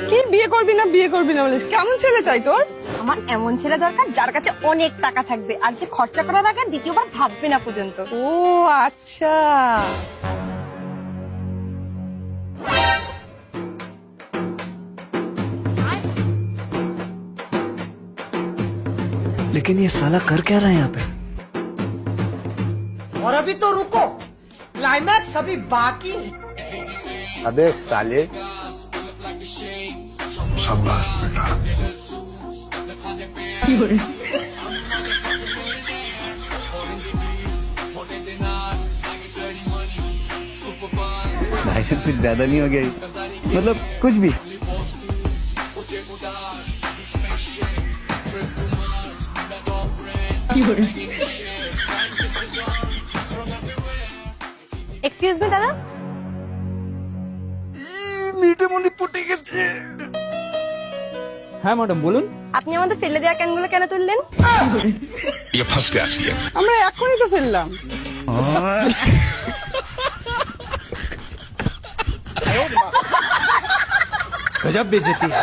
কি বিয়ে করবি না বলিস? কেমন ছেলে চাই তোর? আমার এমন ছেলে দরকার যার কাছে অনেক টাকা থাকবে আর যে খরচা করার আগে দ্বিতীয়বার ভাববে না পর্যন্ত। ও আচ্ছা। लेकिन ये साला कर क्या रहा है यहाँ पे? और अभी तो रुको, क्लाइमैक्स अभी बाकी है। अबे साले शाबाश बेटा। भाई साहब कुछ ज्यादा नहीं हो गया? मतलब कुछ भी। এক্সকিউজ মি দাদা, मीठे मुंडी पुटे গেছে। হ্যাঁ ম্যাডাম বলুন। আপনি আমাদের ফেলে দেওয়া ক্যানগুলো কেন তুললেন? ये फंस गया सी है। আমরা এখনই তো ফেললাম। गजब बेइज्जती है।